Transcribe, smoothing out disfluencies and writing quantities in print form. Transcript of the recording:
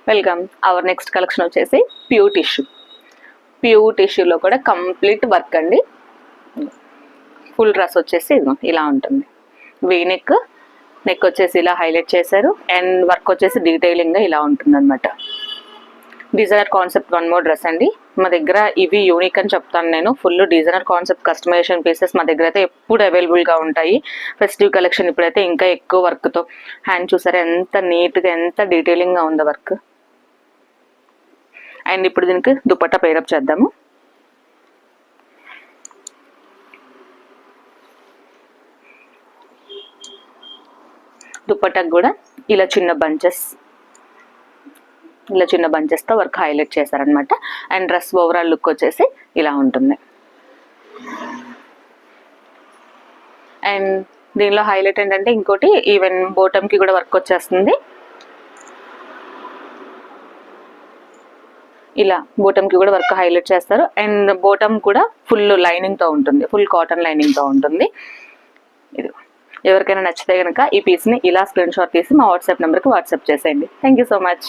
Welcome. Our next collection వచ్చేసి pure tissue. Pure టిష్యూలో కూడా కంప్లీట్ వర్క్ అండి. ఫుల్ డ్రెస్ వచ్చేసి ఇలా ఉంటుంది. వీనెక్, నెక్ వచ్చేసి ఇలా హైలైట్ చేశారు అండ్ వర్క్ వచ్చేసి డీటెయిలింగ్గా ఇలా ఉంటుంది అనమాట. Designer concept one more dress అండి. మా దగ్గర ఇవి యూనిక్ అని చెప్తాను నేను. Full designer concept customization pieces మా దగ్గర అయితే ఎప్పుడు అవైలబుల్గా ఉంటాయి. ఫెస్టివ్ కలెక్షన్ ఇప్పుడైతే ఇంకా ఎక్కువ వర్క్తో. హ్యాండ్ చూసారా ఎంత నీట్గా, ఎంత డీటెయిలింగ్గా ఉందో వర్క్. అండ్ ఇప్పుడు దీనికి దుపట్టా పేరప్ చేద్దాము. దుపట్టాకు కూడా ఇలా చిన్న బంచెస్తో వర్క్ హైలైట్ చేశారనమాట. అండ్ డ్రెస్ ఓవరాల్ లుక్ వచ్చేసి ఇలా ఉంటుంది. అండ్ దీనిలో హైలైట్ ఏంటంటే ఇంకోటి, ఈవెన్ బోటమ్కి కూడా వర్క్ వచ్చేస్తుంది. ఇలా బోటమ్కి కూడా వర్క్ హైలైట్ చేస్తారు. అండ్ బోటమ్ కూడా ఫుల్ లైనింగ్తో ఉంటుంది, ఫుల్ కాటన్ లైనింగ్తో ఉంటుంది. ఇది ఎవరికైనా నచ్చితే కనుక ఈ పీస్ని ఇలా స్క్రీన్ షాట్ తీసి మా వాట్సాప్ నెంబర్కి వాట్సాప్ చేసేయండి. Thank you so much.